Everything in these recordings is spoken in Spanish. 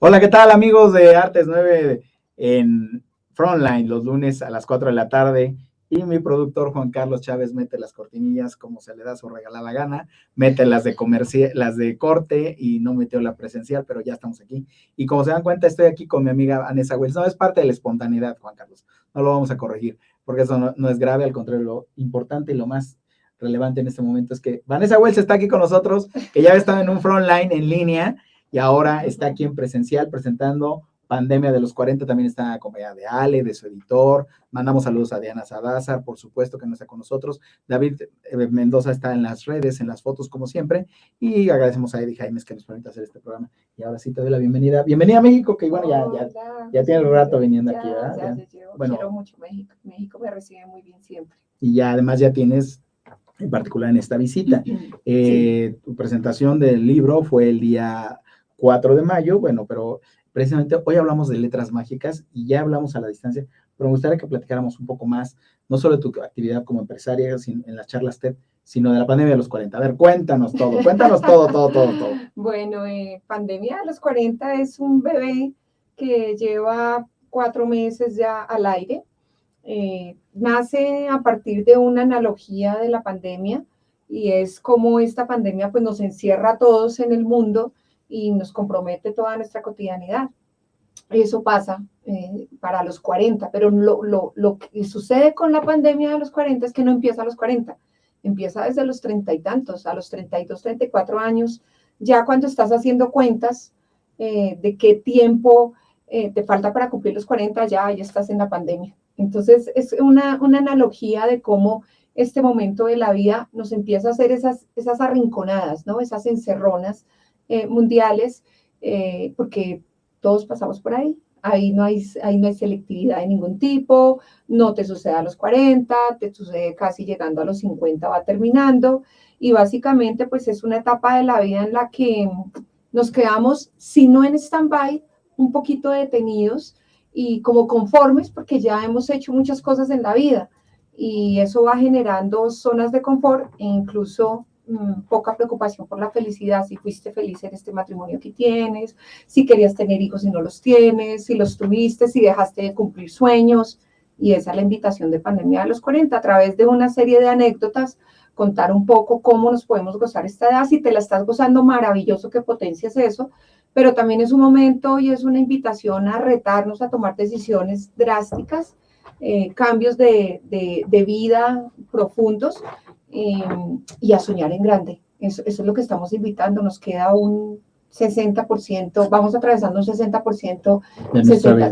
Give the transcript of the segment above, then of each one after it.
Hola, ¿qué tal amigos de Artes 9 en Frontline los lunes a las 4 de la tarde? Y mi productor Juan Carlos Chávez mete las cortinillas como se le da su regalada gana, mete las de las de corte y no metió la presencial, pero ya estamos aquí. Y como se dan cuenta, estoy aquí con mi amiga Vanessa Wells. No, es parte de la espontaneidad, Juan Carlos. No lo vamos a corregir, porque eso no es grave, al contrario, lo importante y lo más relevante en este momento es que Vanessa Wells está aquí con nosotros, que ya estaba en un Frontline en línea, y ahora está aquí en presencial presentando Pandemia de los 40, también está acompañada de Ale, de su editor. Mandamos saludos a Diana Sadázar, por supuesto que no está con nosotros. David Mendoza está en las redes, en las fotos, como siempre, y agradecemos a Eddie Jaimes que nos permite hacer este programa. Y ahora sí te doy la bienvenida. Bienvenida a México, que bueno, ya tiene un rato viniendo aquí, ¿verdad? Bueno, quiero mucho México. México me recibe muy bien siempre. Y ya además ya tienes, en particular en esta visita, sí. Tu presentación del libro fue el día 4 de mayo, bueno, pero precisamente hoy hablamos de letras mágicas y ya hablamos a la distancia, pero me gustaría que platicáramos un poco más, no solo de tu actividad como empresaria en las charlas TED, sino de la pandemia de los 40. A ver, cuéntanos todo. todo. Bueno, Pandemia de los 40 es un bebé que lleva 4 meses ya al aire. Nace a partir de una analogía de la pandemia y es como esta pandemia pues nos encierra a todos en el mundo y nos compromete toda nuestra cotidianidad. Eso pasa para los 40, pero lo que sucede con la pandemia de los 40 es que no empieza a los 40, empieza desde los 30 y tantos, a los 32, 34 años, ya cuando estás haciendo cuentas de qué tiempo te falta para cumplir los 40, ya estás en la pandemia. Entonces es una analogía de cómo este momento de la vida nos empieza a hacer esas arrinconadas, ¿no? Esas encerronas mundiales, porque todos pasamos por ahí. Ahí no hay selectividad de ningún tipo, no te sucede a los 40, te sucede casi llegando a los 50, va terminando, y básicamente pues es una etapa de la vida en la que nos quedamos, si no en stand-by, un poquito detenidos y como conformes porque ya hemos hecho muchas cosas en la vida, y eso va generando zonas de confort e incluso poca preocupación por la felicidad, si fuiste feliz en este matrimonio que tienes, si querías tener hijos y no los tienes, si los tuviste, si dejaste de cumplir sueños. Y esa es la invitación de Pandemia de los 40, a través de una serie de anécdotas, contar un poco cómo nos podemos gozar esta edad. Si te la estás gozando, maravilloso, que potencias eso, pero también es un momento y es una invitación a retarnos a tomar decisiones drásticas, cambios de vida profundos, y a soñar en grande. Eso es lo que estamos invitando. Nos queda un 60%, vamos atravesando un 60%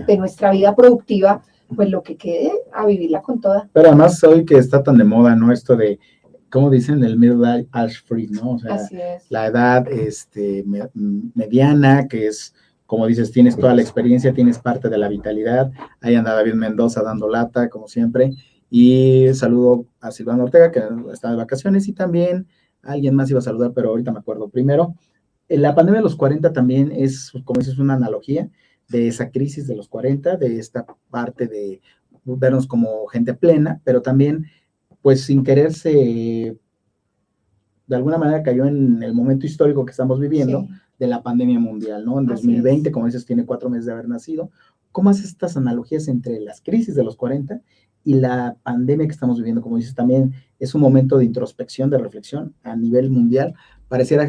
de nuestra vida productiva, pues lo que quede, a vivirla con toda. Pero además hoy que está tan de moda, ¿no? Esto de, ¿cómo dicen? El middle age free, ¿no? O sea, así es. La edad mediana, que es, como dices, tienes toda la experiencia, tienes parte de la vitalidad. Ahí anda David Mendoza dando lata, como siempre. Y saludo a Silvana Ortega, que está de vacaciones, y también alguien más iba a saludar, pero ahorita me acuerdo. Primero, la pandemia de los 40 también es, como dices, una analogía de esa crisis de los 40, de esta parte de vernos como gente plena, pero también, pues sin quererse, de alguna manera cayó en el momento histórico que estamos viviendo, sí, de la pandemia mundial, ¿no? En 2020, como dices, tiene 4 meses de haber nacido. ¿Cómo haces estas analogías entre las crisis de los 40 y la pandemia que estamos viviendo? Como dices, también es un momento de introspección, de reflexión a nivel mundial. Pareciera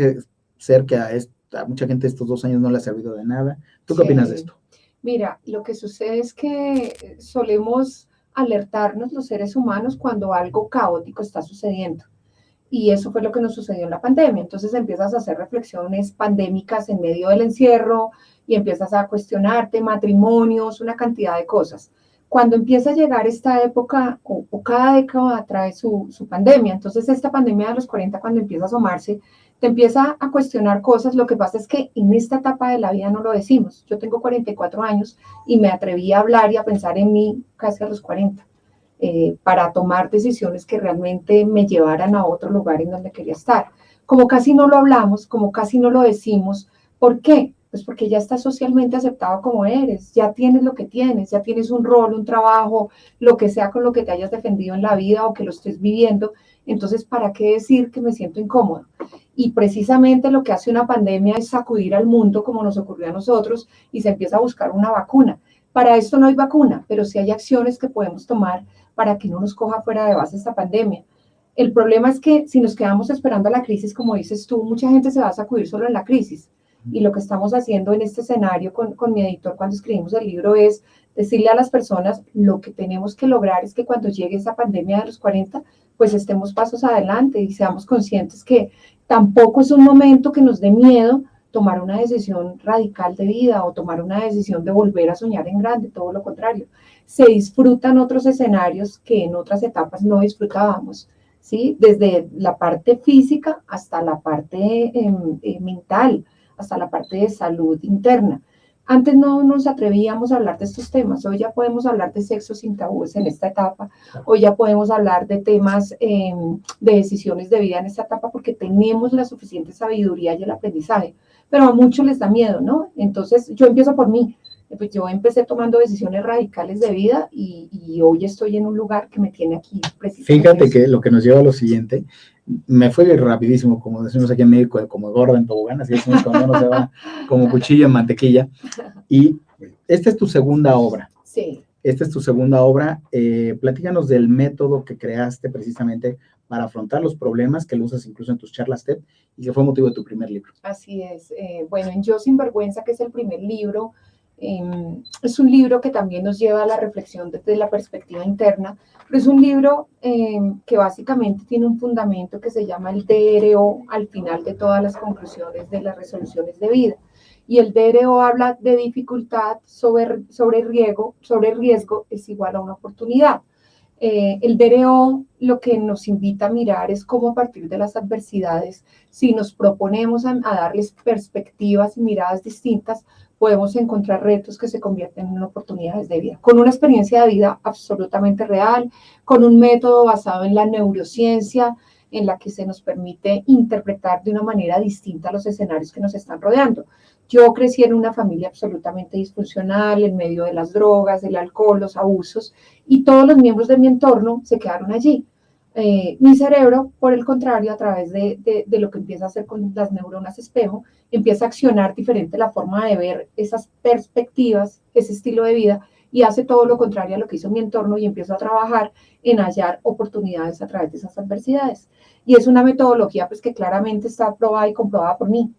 ser que a mucha gente estos 2 años no le ha servido de nada. ¿Tú qué opinas de esto? Mira, lo que sucede es que solemos alertarnos los seres humanos cuando algo caótico está sucediendo. Y eso fue lo que nos sucedió en la pandemia. Entonces empiezas a hacer reflexiones pandémicas en medio del encierro y empiezas a cuestionarte matrimonios, una cantidad de cosas. Cuando empieza a llegar esta época, o cada década trae su pandemia, entonces esta pandemia de los 40, cuando empieza a asomarse, te empieza a cuestionar cosas. Lo que pasa es que en esta etapa de la vida no lo decimos. Yo tengo 44 años y me atreví a hablar y a pensar en mí casi a los 40. Para tomar decisiones que realmente me llevaran a otro lugar en donde quería estar. Como casi no lo hablamos, como casi no lo decimos, ¿por qué? Pues porque ya estás socialmente aceptado como eres, ya tienes lo que tienes, ya tienes un rol, un trabajo, lo que sea con lo que te hayas defendido en la vida o que lo estés viviendo, Entonces, ¿para qué decir que me siento incómoda? Y precisamente lo que hace una pandemia es sacudir al mundo como nos ocurrió a nosotros y se empieza a buscar una vacuna. Para esto no hay vacuna, pero sí hay acciones que podemos tomar para que no nos coja fuera de base esta pandemia. El problema es que si nos quedamos esperando a la crisis, como dices tú, mucha gente se va a sacudir solo en la crisis. Y lo que estamos haciendo en este escenario con mi editor cuando escribimos el libro es decirle a las personas lo que tenemos que lograr es que cuando llegue esa pandemia de los 40, pues estemos pasos adelante y seamos conscientes que tampoco es un momento que nos dé miedo tomar una decisión radical de vida o tomar una decisión de volver a soñar en grande, todo lo contrario. Se disfrutan otros escenarios que en otras etapas no disfrutábamos, ¿sí? Desde la parte física hasta la parte mental, hasta la parte de salud interna. Antes no nos atrevíamos a hablar de estos temas, hoy ya podemos hablar de sexo sin tabúes en esta etapa, hoy ya podemos hablar de temas de decisiones de vida en esta etapa porque tenemos la suficiente sabiduría y el aprendizaje, pero a muchos les da miedo, ¿no? Entonces yo empiezo por mí, pues yo empecé tomando decisiones radicales de vida y hoy estoy en un lugar que me tiene aquí precisamente. Fíjate que lo que nos lleva a lo siguiente, me fue rapidísimo, como decimos aquí en México, como gordo en tobogán, así decimos cuando uno se va como cuchillo en mantequilla. Y esta es tu segunda obra. Sí. Esta es tu segunda obra. Platícanos del método que creaste precisamente para afrontar los problemas, que lo usas incluso en tus charlas TED y que fue motivo de tu primer libro. Así es. Bueno, en Yo sin vergüenza, que es el primer libro, es un libro que también nos lleva a la reflexión desde la perspectiva interna, pero es un libro que básicamente tiene un fundamento que se llama el DRO al final de todas las conclusiones de las resoluciones de vida. Y el DRO habla de dificultad sobre riesgo es igual a una oportunidad. El DRO lo que nos invita a mirar es cómo a partir de las adversidades, si nos proponemos a darles perspectivas y miradas distintas, podemos encontrar retos que se convierten en oportunidades de vida, con una experiencia de vida absolutamente real, con un método basado en la neurociencia, en la que se nos permite interpretar de una manera distinta los escenarios que nos están rodeando. Yo crecí en una familia absolutamente disfuncional, en medio de las drogas, del alcohol, los abusos, y todos los miembros de mi entorno se quedaron allí. Mi cerebro, por el contrario, a través de lo que empieza a hacer con las neuronas espejo, empieza a accionar diferente la forma de ver esas perspectivas, ese estilo de vida, y hace todo lo contrario a lo que hizo mi entorno y empiezo a trabajar en hallar oportunidades a través de esas adversidades. Y es una metodología pues, que claramente está probada y comprobada por mí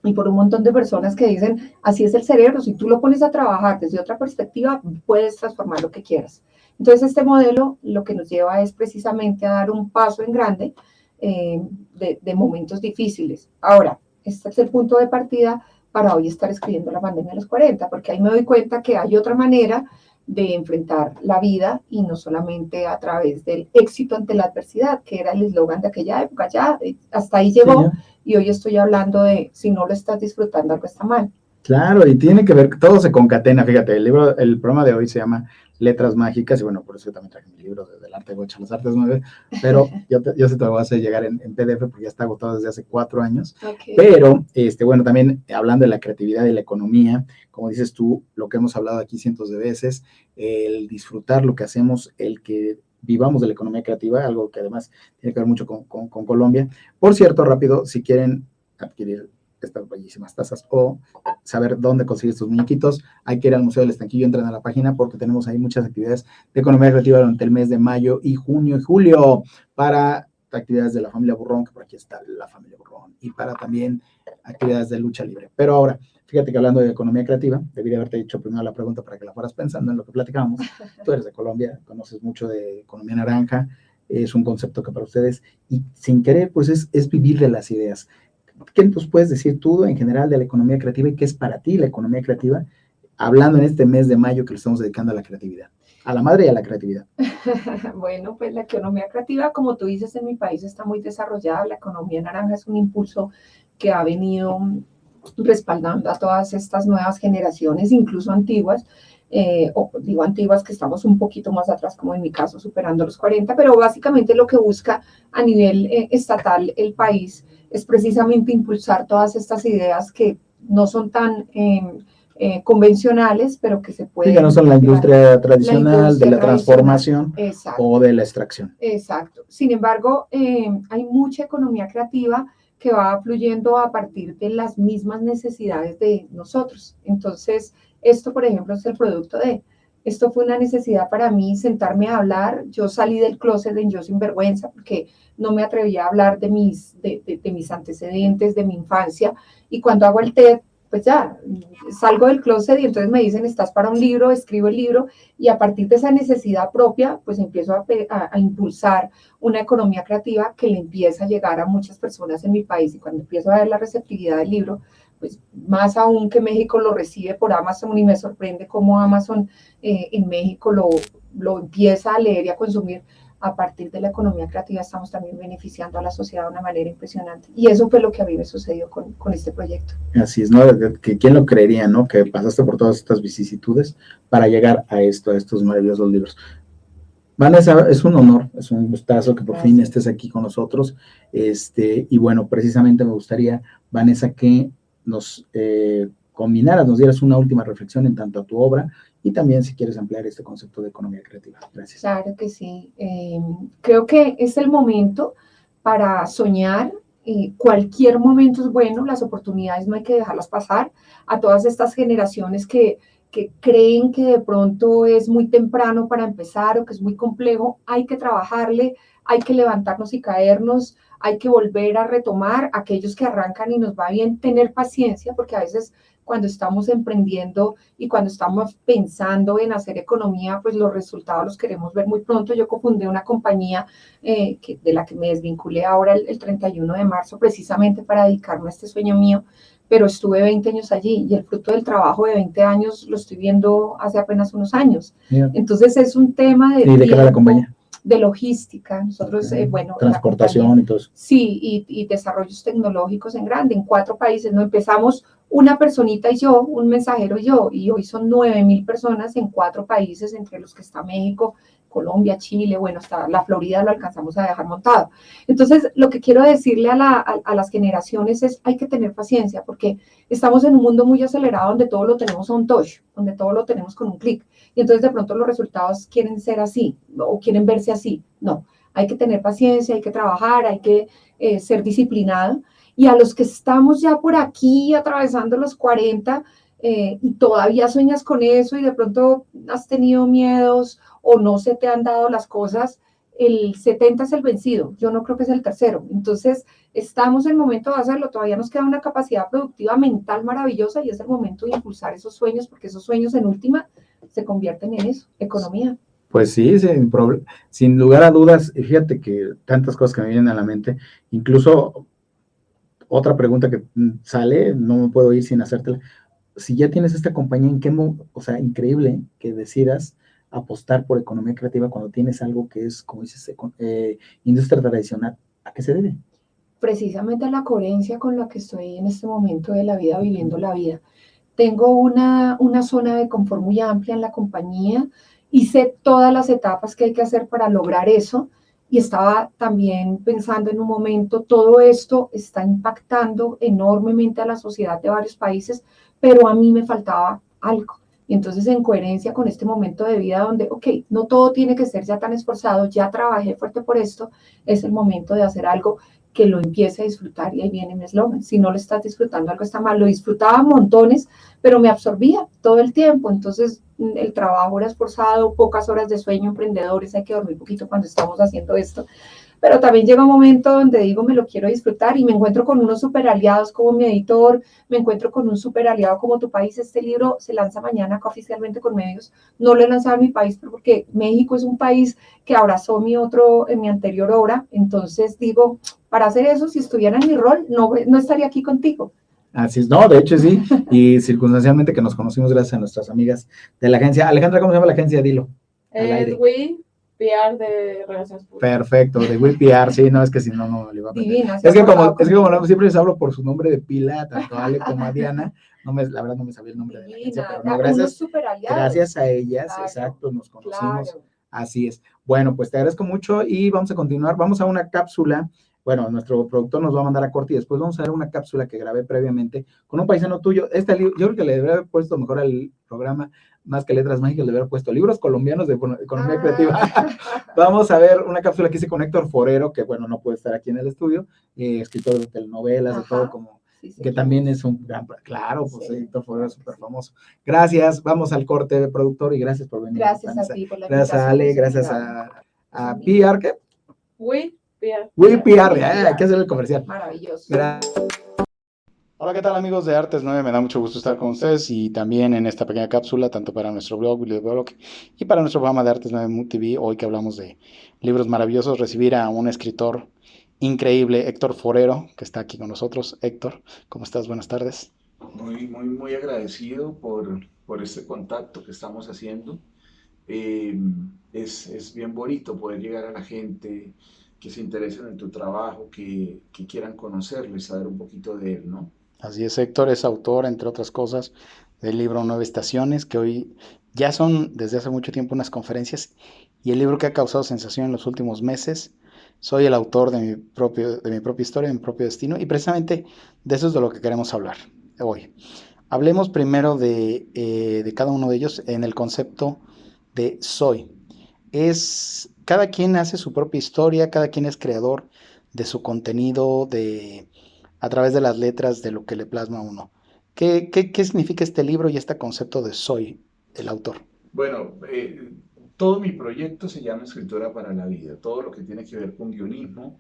y por un montón de personas que dicen, así es el cerebro, si tú lo pones a trabajar desde otra perspectiva, puedes transformar lo que quieras. Entonces, este modelo lo que nos lleva es precisamente a dar un paso en grande de momentos difíciles. Ahora, este es el punto de partida para hoy estar escribiendo La pandemia de los 40, porque ahí me doy cuenta que hay otra manera de enfrentar la vida y no solamente a través del éxito ante la adversidad, que era el eslogan de aquella época, ya hasta ahí llegó, sí, y hoy estoy hablando de si no lo estás disfrutando, algo está mal. Claro, y tiene que ver, todo se concatena, fíjate, el programa de hoy se llama Letras Mágicas, y bueno, por eso yo también traje mi libro del arte gocha, las artes 9, pero yo se te lo voy a hacer llegar en PDF porque ya está agotado desde hace 4 años, okay. Pero, bueno, también hablando de la creatividad y la economía, como dices tú, lo que hemos hablado aquí cientos de veces, el disfrutar lo que hacemos, el que vivamos de la economía creativa, algo que además tiene que ver mucho con Colombia. Por cierto, rápido, si quieren adquirir estas bellísimas tazas o saber dónde conseguir estos muñequitos, hay que ir al Museo del Estanquillo, entren a la página porque tenemos ahí muchas actividades de economía creativa durante el mes de mayo y junio y julio para actividades de la familia Burrón, que por aquí está la familia Burrón, y para también actividades de lucha libre. Pero ahora, fíjate que hablando de economía creativa, debería haberte dicho primero la pregunta para que la fueras pensando en lo que platicábamos. Tú eres de Colombia, conoces mucho de economía naranja, es un concepto que para ustedes, y sin querer, pues es vivir de las ideas. ¿Qué nos puedes decir tú en general de la economía creativa y qué es para ti la economía creativa? Hablando en este mes de mayo que le estamos dedicando a la creatividad, a la madre y a la creatividad. Bueno, pues la economía creativa, como tú dices, en mi país está muy desarrollada. La economía naranja es un impulso que ha venido respaldando a todas estas nuevas generaciones, incluso antiguas, o digo antiguas que estamos un poquito más atrás, como en mi caso, superando los 40, pero básicamente lo que busca a nivel estatal el país es precisamente impulsar todas estas ideas que no son tan convencionales, pero que se pueden... Sí, que no son la industria tradicional, de la transformación exacto, o de la extracción. Exacto. Sin embargo, hay mucha economía creativa que va fluyendo a partir de las mismas necesidades de nosotros. Entonces, esto, por ejemplo, es el producto de... Esto fue una necesidad para mí, sentarme a hablar. Yo salí del closet en Yo Sinvergüenza porque no me atrevía a hablar de mis antecedentes, de mi infancia. Y cuando hago el TED, pues ya, salgo del closet y entonces me dicen, estás para un libro, escribo el libro, y a partir de esa necesidad propia, pues empiezo a impulsar una economía creativa que le empieza a llegar a muchas personas en mi país. Y cuando empiezo a ver la receptividad del libro, pues más aún que México lo recibe por Amazon, y me sorprende cómo Amazon en México lo empieza a leer y a consumir. A partir de la economía creativa estamos también beneficiando a la sociedad de una manera impresionante. Y eso fue lo que a mí me sucedió con este proyecto. Así es, ¿no? Que quién lo creería, ¿no? Que pasaste por todas estas vicisitudes para llegar a esto, a estos maravillosos libros. Vanessa, es un honor, es un gustazo que por fin estés aquí con nosotros. Y bueno, precisamente me gustaría, Vanessa, que nos combinaras, nos dieras una última reflexión en tanto a tu obra y también si quieres ampliar este concepto de economía creativa. Gracias. Claro que sí. Creo que es el momento para soñar. Cualquier momento es bueno, las oportunidades no hay que dejarlas pasar. A todas estas generaciones que creen que de pronto es muy temprano para empezar o que es muy complejo, hay que trabajarle, hay que levantarnos y caernos, hay que volver a retomar. Aquellos que arrancan y nos va bien, tener paciencia, porque a veces cuando estamos emprendiendo y cuando estamos pensando en hacer economía, pues los resultados los queremos ver muy pronto. Yo cofundé una compañía de la que me desvinculé ahora el 31 de marzo, precisamente para dedicarme a este sueño mío, pero estuve 20 años allí y el fruto del trabajo de 20 años lo estoy viendo hace apenas unos años. Yeah. Entonces es un tema de... ¿Y de qué era la compañía? De logística. Nosotros, bueno... Transportación y todo eso. Sí, y desarrollos tecnológicos en grande, en 4 países. No empezamos una personita y yo, un mensajero y hoy son 9,000 personas en 4 países, entre los que está México, Colombia, Chile, bueno, hasta la Florida lo alcanzamos a dejar montado. Entonces, lo que quiero decirle a las generaciones es, hay que tener paciencia, porque estamos en un mundo muy acelerado donde todo lo tenemos a un touch, donde todo lo tenemos con un clic, y entonces de pronto los resultados quieren ser así, o quieren verse así. No, hay que tener paciencia, hay que trabajar, hay que ser disciplinado, y a los que estamos ya por aquí atravesando los 40 y todavía sueñas con eso y de pronto has tenido miedos o no se te han dado las cosas, el 70 es el vencido, yo no creo que es el tercero. Entonces estamos en el momento de hacerlo, todavía nos queda una capacidad productiva mental maravillosa y es el momento de impulsar esos sueños, porque esos sueños en última se convierten en eso, economía. Pues sí, sin lugar a dudas, fíjate que tantas cosas que me vienen a la mente, incluso otra pregunta que sale, no me puedo ir sin hacértela. Si ya tienes esta compañía, o sea, increíble que decidas apostar por economía creativa cuando tienes algo que es, como dices, industria tradicional. ¿A qué se debe? Precisamente a la coherencia con la que estoy en este momento de la vida, viviendo la vida. Tengo una zona de confort muy amplia en la compañía y sé todas las etapas que hay que hacer para lograr eso. Y estaba también pensando en un momento, todo esto está impactando enormemente a la sociedad de varios países, pero a mí me faltaba algo. Y entonces en coherencia con este momento de vida donde, ok, no todo tiene que ser ya tan esforzado, ya trabajé fuerte por esto, es el momento de hacer algo que lo empiece a disfrutar. Y ahí viene mi eslogan: si no lo estás disfrutando, algo está mal. Lo disfrutaba montones, pero me absorbía todo el tiempo. Entonces el trabajo era esforzado, pocas horas de sueño, emprendedores, hay que dormir poquito cuando estamos haciendo esto. Pero también llega un momento donde digo, me lo quiero disfrutar, y me encuentro con unos super aliados como mi editor, me encuentro con un super aliado como Tu País. Este libro se lanza mañana acá oficialmente con medios. No lo he lanzado en mi país porque México es un país que abrazó en mi anterior obra. Entonces digo, para hacer eso, si estuviera en mi rol, no estaría aquí contigo. Así es, no, de hecho sí, y circunstancialmente que nos conocimos gracias a nuestras amigas de la agencia. Alejandra, ¿cómo se llama la agencia? Dilo. PR de Relaciones Públicas. Perfecto, de WePR, sí, no, es que si no, no le iba a aprender. Divina, es que como siempre les hablo por su nombre de pila, tanto a Ale como a Diana, la verdad no me sabía el nombre de la agencia, pero no, gracias a ellas, claro, exacto, nos conocimos, claro. Así es. Bueno, pues te agradezco mucho y vamos a continuar, vamos a una cápsula. bueno, nuestro productor nos va a mandar a corte y después vamos a ver una cápsula que grabé previamente con un paisano tuyo. Este libro, yo creo que le debería haber puesto mejor al programa, más que Letras Mágicas, le debería haber puesto libros colombianos de economía creativa. Vamos a ver una cápsula que hice con Héctor Forero, que bueno, no puede estar aquí en el estudio, escritor de telenovelas, de todo, como que también es un gran, claro, pues Héctor Forero es súper famoso. Gracias, vamos al corte, productor, y gracias por venir. Gracias a ti por la invitación. Gracias a Ale, gracias a PR, ¿qué? PR. Hay que hacer el comercial. Maravilloso. Hola, ¿qué tal, amigos de Artes 9? Me da mucho gusto estar con ustedes y también en esta pequeña cápsula, tanto para nuestro blog, videoblog y para nuestro programa de Artes 9 TV, hoy que hablamos de libros maravillosos, recibir a un escritor increíble, Héctor Forero, que está aquí con nosotros. Héctor, ¿cómo estás? Buenas tardes. Muy agradecido por este contacto que estamos haciendo. Es bien bonito poder llegar a la gente que se interesen en tu trabajo, que quieran conocerlo y saber un poquito de él, ¿no? Así es, Héctor es autor, entre otras cosas, del libro 9 Estaciones, que hoy ya son desde hace mucho tiempo unas conferencias, y el libro que ha causado sensación en los últimos meses. Soy el autor de mi propia historia, de mi propio destino, y precisamente de eso es de lo que queremos hablar hoy. Hablemos primero de cada uno de ellos en el concepto de soy. Cada quien hace su propia historia, cada quien es creador de su contenido, a través de las letras, de lo que le plasma a uno. ¿Qué significa este libro y este concepto de soy el autor? Bueno, todo mi proyecto se llama Escritura para la Vida, todo lo que tiene que ver con guionismo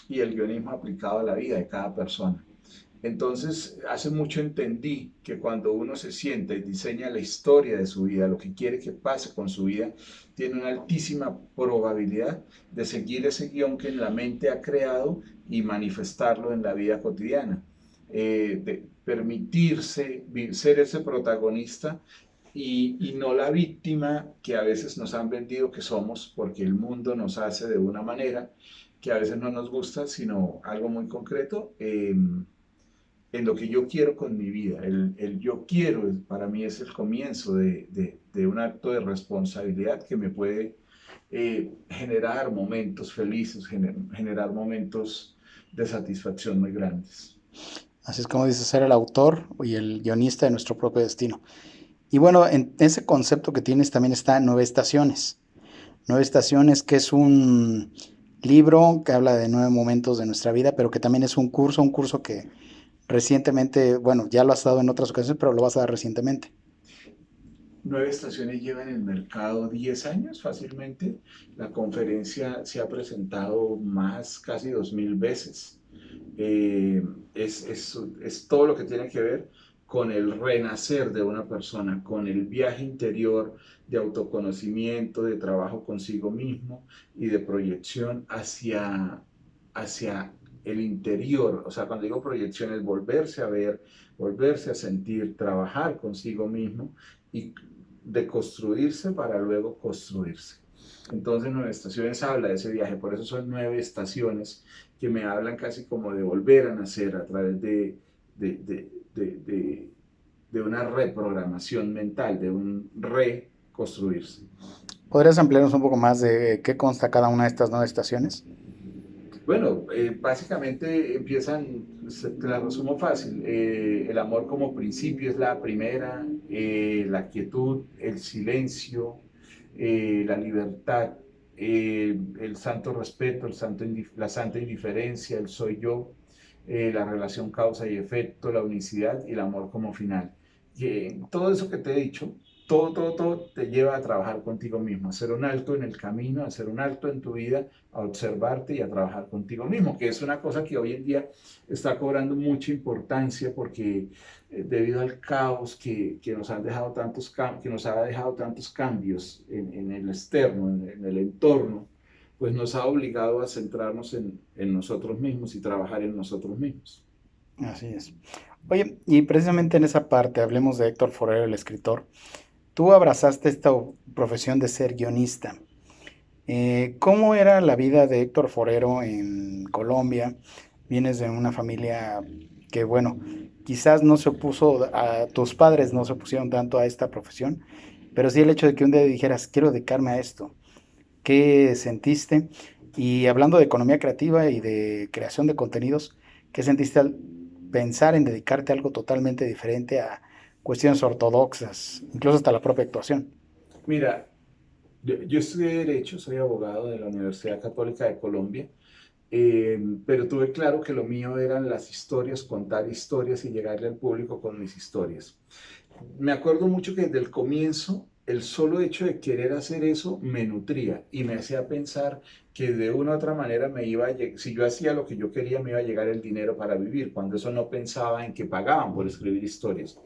y el guionismo aplicado a la vida de cada persona. Entonces, hace mucho entendí que cuando uno se sienta y diseña la historia de su vida, lo que quiere que pase con su vida, tiene una altísima probabilidad de seguir ese guión que en la mente ha creado y manifestarlo en la vida cotidiana. De permitirse ser ese protagonista y no la víctima que a veces nos han vendido que somos, porque el mundo nos hace de una manera que a veces no nos gusta, sino algo muy concreto. En lo que yo quiero con mi vida. El yo quiero para mí es el comienzo de un acto de responsabilidad que me puede generar momentos felices, generar momentos de satisfacción muy grandes. Así es como dice, ser el autor y el guionista de nuestro propio destino. Y bueno, en ese concepto que tienes también está 9 Estaciones. 9 Estaciones, que es un libro que habla de 9 momentos de nuestra vida, pero que también es un curso que recientemente, bueno, ya lo has dado en otras ocasiones, pero lo vas a dar recientemente. 9 Estaciones lleva en el mercado 10 años fácilmente. La conferencia se ha presentado casi 2000 veces. Es todo lo que tiene que ver con el renacer de una persona, con el viaje interior de autoconocimiento, de trabajo consigo mismo y de proyección hacia el interior. O sea, cuando digo proyección es volverse a ver, volverse a sentir, trabajar consigo mismo y de construirse para luego construirse. Entonces 9 Estaciones habla de ese viaje, por eso son 9 estaciones que me hablan casi como de volver a nacer a través de una reprogramación mental, de un reconstruirse. ¿Podrías ampliarnos un poco más de qué consta cada una de estas 9 estaciones? Bueno, básicamente empiezan, te la resumo fácil, el amor como principio es la primera, la quietud, el silencio, la libertad, el santo respeto, la santa indiferencia, el soy yo, la relación causa y efecto, la unicidad y el amor como final. Todo eso que te he dicho, todo te lleva a trabajar contigo mismo, a hacer un alto en el camino, a hacer un alto en tu vida, a observarte y a trabajar contigo mismo, que es una cosa que hoy en día está cobrando mucha importancia porque debido al caos que nos ha dejado tantos cambios en el externo, en el entorno, pues nos ha obligado a centrarnos en nosotros mismos y trabajar en nosotros mismos. Así es. Oye, y precisamente en esa parte, hablemos de Héctor Forero, el escritor. Tú abrazaste esta profesión de ser guionista. ¿Cómo era la vida de Héctor Forero en Colombia? Vienes de una familia que, bueno, quizás no se opuso, tus padres no se opusieron tanto a esta profesión, pero sí el hecho de que un día dijeras, quiero dedicarme a esto. ¿Qué sentiste? Y hablando de economía creativa y de creación de contenidos, ¿qué sentiste al pensar en dedicarte a algo totalmente diferente a cuestiones ortodoxas, incluso hasta la propia actuación? Mira, yo estudié Derecho, soy abogado de la Universidad Católica de Colombia, pero tuve claro que lo mío eran las historias, contar historias y llegarle al público con mis historias. Me acuerdo mucho que desde el comienzo el solo hecho de querer hacer eso me nutría y me hacía pensar que de una u otra manera me iba a si yo hacía lo que yo quería me iba a llegar el dinero para vivir, cuando eso no pensaba en que pagaban por escribir historias.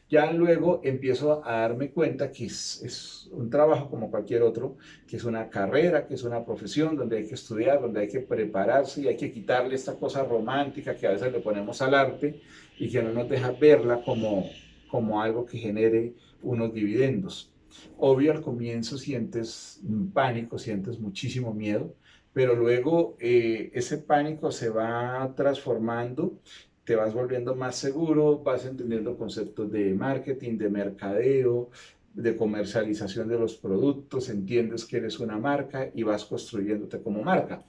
Ya luego empiezo a darme cuenta que es un trabajo como cualquier otro, que es una carrera, que es una profesión donde hay que estudiar, donde hay que prepararse y hay que quitarle esta cosa romántica que a veces le ponemos al arte y que no nos deja verla como algo que genere unos dividendos. Obvio, al comienzo sientes pánico, sientes muchísimo miedo, pero luego ese pánico se va transformando, te vas volviendo más seguro, vas entendiendo conceptos de marketing, de mercadeo, de comercialización de los productos, entiendes que eres una marca y vas construyéndote como marca.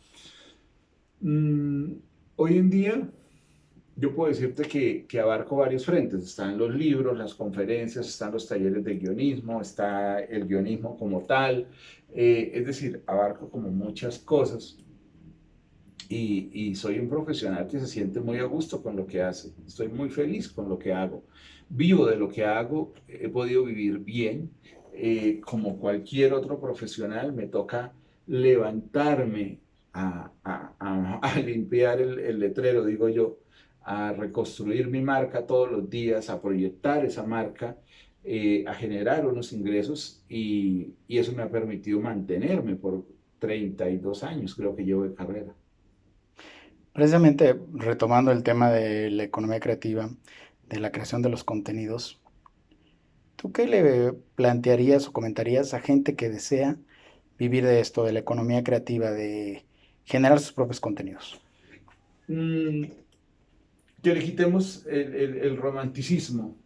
Mm, Hoy en día yo puedo decirte que abarco varios frentes. Están los libros, las conferencias, están los talleres de guionismo, está el guionismo como tal. Es decir, abarco como muchas cosas y soy un profesional que se siente muy a gusto con lo que hace. Estoy muy feliz con lo que hago. Vivo de lo que hago, he podido vivir bien. Como cualquier otro profesional, me toca levantarme a limpiar el letrero, digo yo, a reconstruir mi marca todos los días, a proyectar esa marca, a generar unos ingresos y eso me ha permitido mantenerme por 32 años, creo que llevo de carrera. Precisamente retomando el tema de la economía creativa, de la creación de los contenidos, ¿tú qué le plantearías o comentarías a gente que desea vivir de esto, de la economía creativa, de generar sus propios contenidos? Mm, que le quitemos el romanticismo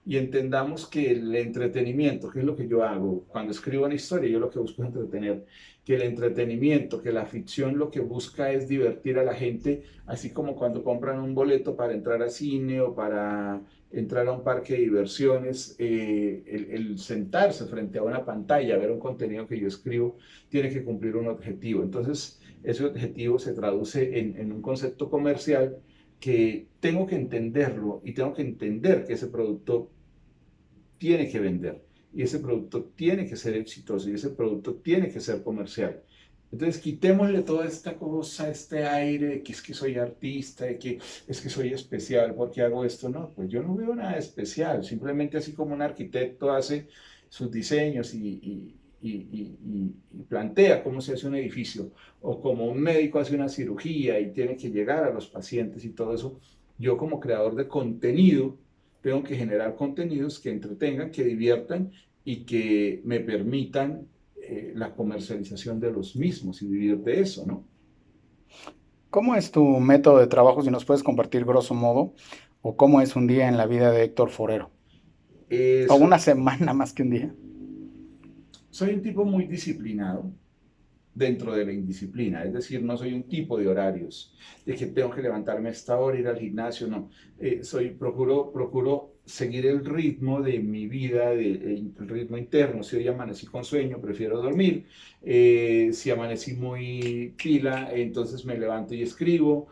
y entendamos que el entretenimiento, que es lo que yo hago, cuando escribo una historia, yo lo que busco es entretener, que el entretenimiento, que la ficción lo que busca es divertir a la gente, así como cuando compran un boleto para entrar a cine o para entrar a un parque de diversiones, el sentarse frente a una pantalla, ver un contenido que yo escribo, tiene que cumplir un objetivo. Entonces, ese objetivo se traduce en un concepto comercial que tengo que entenderlo y tengo que entender que ese producto tiene que vender y ese producto tiene que ser exitoso y ese producto tiene que ser comercial. Entonces quitémosle toda esta cosa, este aire de que es que soy artista, de que es que soy especial porque hago esto. No, pues yo no veo nada especial, simplemente así como un arquitecto hace sus diseños y plantea cómo se hace un edificio, o como un médico hace una cirugía y tiene que llegar a los pacientes y todo eso, yo como creador de contenido tengo que generar contenidos que entretengan, que diviertan y que me permitan la comercialización de los mismos y vivir de eso, ¿no? ¿Cómo es tu método de trabajo, si nos puedes compartir grosso modo, o cómo es un día en la vida de Héctor Forero? O Soy, una semana más que un día. soy un tipo muy disciplinado dentro de la indisciplina, es decir, no soy un tipo de horarios, de que tengo que levantarme a esta hora, ir al gimnasio, no. Procuro seguir el ritmo de mi vida, el ritmo interno. Si hoy amanecí con sueño, prefiero dormir. Si amanecí muy pila, entonces me levanto y escribo.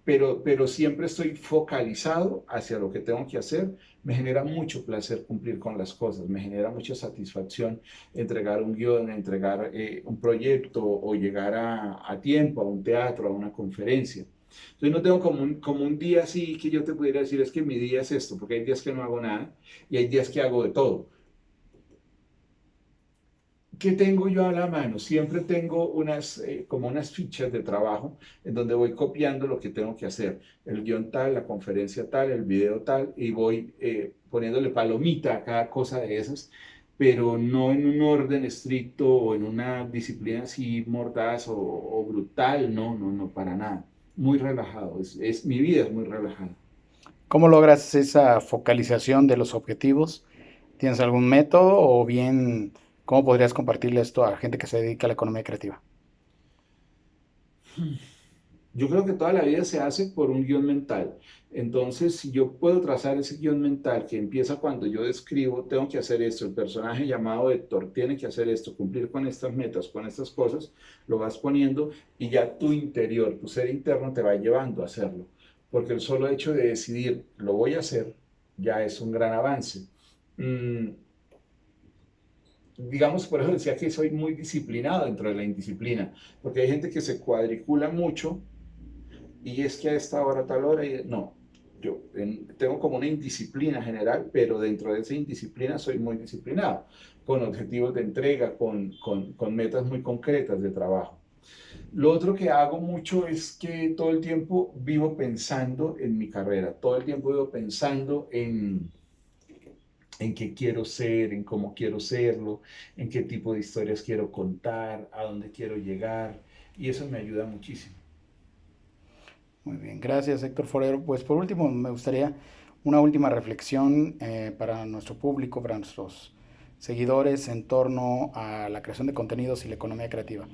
Pero siempre estoy focalizado hacia lo que tengo que hacer. Me genera mucho placer cumplir con las cosas, me genera mucha satisfacción entregar un guión, entregar un proyecto o llegar a tiempo a un teatro, a una conferencia. Entonces no tengo como un día así que yo te pudiera decir es que mi día es esto, porque hay días que no hago nada y hay días que hago de todo. ¿Qué tengo yo a la mano? Siempre tengo como unas fichas de trabajo en donde voy copiando lo que tengo que hacer. El guión tal, la conferencia tal, el video tal, y voy poniéndole palomita a cada cosa de esas, pero no en un orden estricto o en una disciplina así mordaz o brutal, no, no, no, para nada. Muy relajado, mi vida es muy relajada. ¿Cómo logras esa focalización de los objetivos? ¿Tienes algún método o bien ¿Cómo podrías compartirle esto a gente que se dedica a la economía creativa? Yo creo que toda la vida se hace por un guión mental. Entonces, si yo puedo trazar ese guión mental que empieza cuando yo describo, tengo que hacer esto, el personaje llamado Héctor tiene que hacer esto, cumplir con estas metas, con estas cosas, lo vas poniendo y ya tu interior, tu ser interno te va llevando a hacerlo. Porque el solo hecho de decidir, lo voy a hacer, ya es un gran avance. Digamos, por eso decía que soy muy disciplinado dentro de la indisciplina, porque hay gente que se cuadricula mucho y es que a esta hora, a tal hora, no, yo tengo como una indisciplina general, pero dentro de esa indisciplina soy muy disciplinado, con objetivos de entrega, con metas muy concretas de trabajo. Lo otro que hago mucho es que todo el tiempo vivo pensando en mi carrera, todo el tiempo vivo pensando en qué quiero ser, en cómo quiero serlo, en qué tipo de historias quiero contar, a dónde quiero llegar, y eso me ayuda muchísimo. Muy bien, gracias Héctor Forero. Pues por último, me gustaría una última reflexión para nuestro público, para nuestros seguidores en torno a la creación de contenidos y la economía creativa.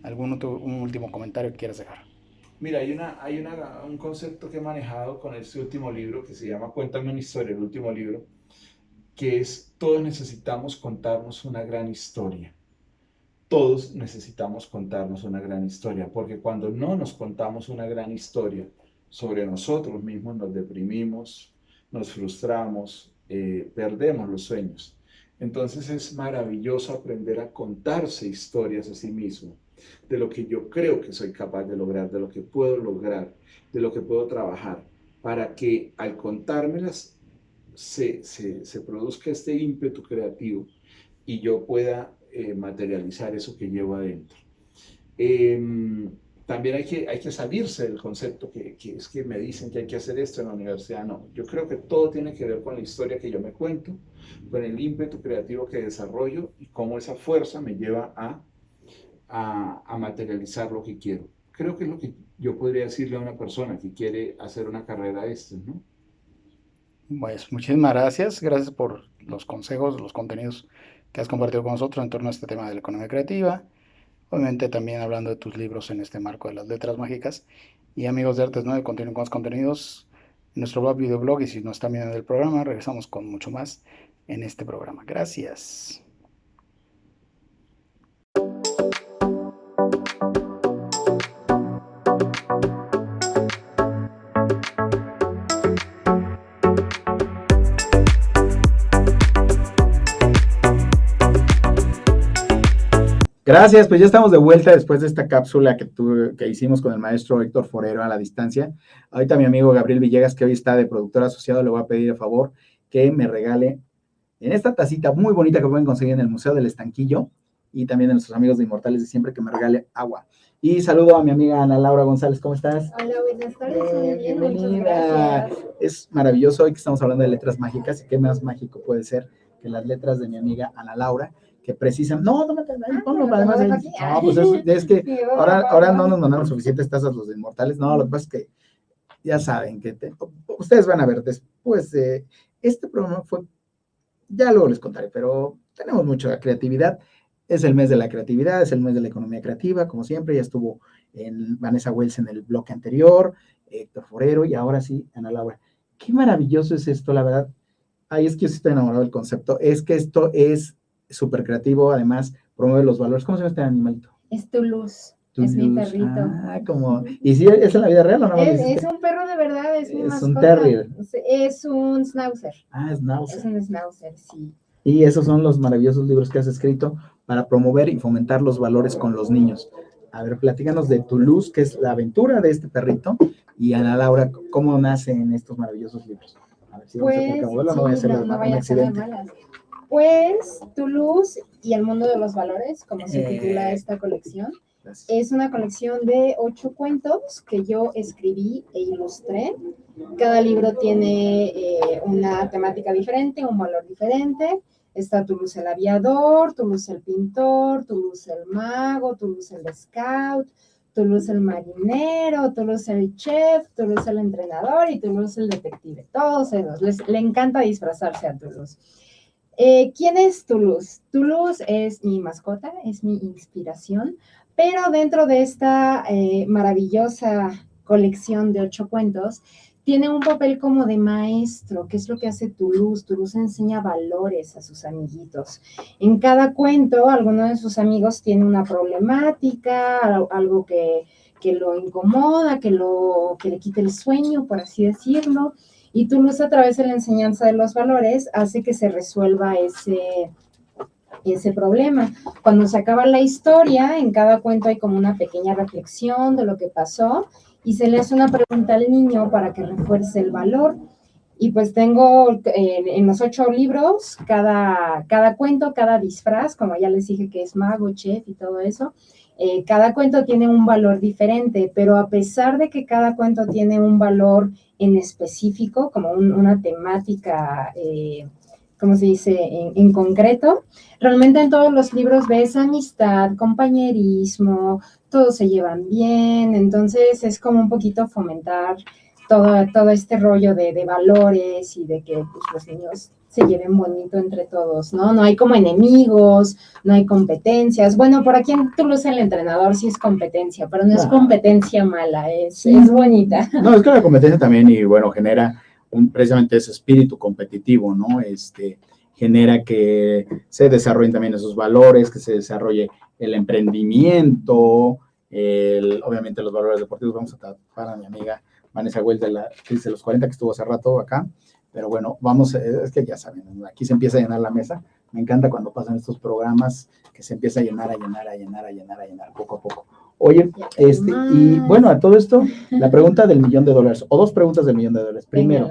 Un último comentario que quieras dejar? Mira, hay un concepto que he manejado con este último libro que se llama Cuéntame una historia, el último libro, que es todos necesitamos contarnos una gran historia. Todos necesitamos contarnos una gran historia, porque cuando no nos contamos una gran historia sobre nosotros mismos, nos deprimimos, nos frustramos, perdemos los sueños. Entonces es maravilloso aprender a contarse historias a sí mismo, de lo que yo creo que soy capaz de lograr, de lo que puedo lograr, de lo que puedo trabajar, para que al contármelas se produzca este ímpetu creativo y yo pueda materializar eso que llevo adentro. También hay que salirse del concepto que es que me dicen que hay que hacer esto en la universidad. No, yo creo que todo tiene que ver con la historia que yo me cuento, con el ímpetu creativo que desarrollo y cómo esa fuerza me lleva a materializar lo que quiero. Creo que es lo que yo podría decirle a una persona que quiere hacer una carrera de estas, ¿no? Pues muchísimas gracias, gracias por los consejos, los contenidos que has compartido con nosotros en torno a este tema de la economía creativa, obviamente también hablando de tus libros en este marco de las letras mágicas. Y amigos de Artes 9, continúen con los contenidos en nuestro blog, videoblog, y si no están viendo el programa, regresamos con mucho más en este programa. Gracias. Gracias, pues ya estamos de vuelta después de esta cápsula que hicimos con el maestro Héctor Forero a la distancia. Ahorita mi amigo Gabriel Villegas, que hoy está de productor asociado, le voy a pedir a favor que me regale en esta tacita muy bonita que pueden conseguir en el Museo del Estanquillo y también a nuestros amigos de Inmortales de siempre, que me regale agua. Y saludo a mi amiga Ana Laura González, ¿cómo estás? Hola, buenas tardes, muy bien, muchas Bienvenida. gracias. Es maravilloso hoy que estamos hablando de letras mágicas, y qué más mágico puede ser que las letras de mi amiga Ana Laura, que precisan, no me ponlo, además, no, pues es que ahora no nos mandaron suficientes tazas los de Inmortales, no, lo que pasa es que ya saben que ustedes van a ver después, este programa fue, ya luego les contaré, pero tenemos mucha creatividad, es el mes de la creatividad, es el mes de la economía creativa, como siempre, ya estuvo en Vanessa Wells en el bloque anterior, Héctor Forero, y ahora sí, Ana Laura. Qué maravilloso es esto, la verdad. Ay, es que yo sí estoy enamorado del concepto, es que esto es súper creativo, además promueve los valores. ¿Cómo se llama este animalito? Es Toulouse, es mi perrito. Ah, como, ¿y si es en la vida real o no? Es un perro de verdad, es mi mascota. Es un terrier. Es un schnauzer. Ah, schnauzer. Es un schnauzer, sí. Y esos son los maravillosos libros que has escrito para promover y fomentar los valores con los niños. A ver, platícanos de Toulouse, que es la aventura de este perrito, y Ana Laura, ¿cómo nacen estos maravillosos libros? A ver si Pues, vamos a abuelo, no vaya a ser no un vaya a ser accidente. de malas. Pues Toulouse y el mundo de los valores, como se titula esta colección, Gracias. es una colección de 8 cuentos que yo escribí e ilustré. Cada libro tiene una temática diferente, un valor diferente. Está Toulouse el aviador, Toulouse el pintor, Toulouse el mago, Toulouse el scout, Toulouse el marinero, Toulouse el chef, Toulouse el entrenador y Toulouse el detective. Todos esos. Le encanta disfrazarse a Toulouse. ¿Quién es Toulouse? Toulouse es mi mascota, es mi inspiración, pero dentro de esta maravillosa colección de 8 cuentos, tiene un papel como de maestro. ¿Qué es lo que hace Toulouse? Toulouse enseña valores a sus amiguitos. En cada cuento, alguno de sus amigos tiene una problemática, algo que lo incomoda, que le quite el sueño, por así decirlo. Y Toulouse, a través de la enseñanza de los valores, hace que se resuelva ese problema. Cuando se acaba la historia, en cada cuento hay como una pequeña reflexión de lo que pasó y se le hace una pregunta al niño para que refuerce el valor. Y pues tengo en los 8 libros, cada cuento, cada disfraz, como ya les dije que es mago, chef y todo eso, cada cuento tiene un valor diferente, pero a pesar de que cada cuento tiene un valor en específico, como una temática, ¿cómo se dice?, en concreto, realmente en todos los libros ves amistad, compañerismo, todos se llevan bien, entonces es como un poquito fomentar todo este rollo de valores y de que pues, los niños se lleven bonito entre todos, ¿no? No hay como enemigos, no hay competencias. Bueno, por aquí en Toulouse el entrenador sí es competencia, pero no es competencia mala, es bonita. No, es que la competencia también, y bueno, genera precisamente ese espíritu competitivo, ¿no? Genera que se desarrollen también esos valores, que se desarrolle el emprendimiento, obviamente los valores deportivos. Vamos a tapar a mi amiga Vanessa Wells de la crisis de los 40, que estuvo hace rato acá, pero bueno, vamos, es que ya saben, aquí se empieza a llenar la mesa. Me encanta cuando pasan estos programas que se empieza a llenar poco a poco. Oye, y bueno, a todo esto, la pregunta del $1,000,000, o 2 preguntas del $1,000,000. Primero,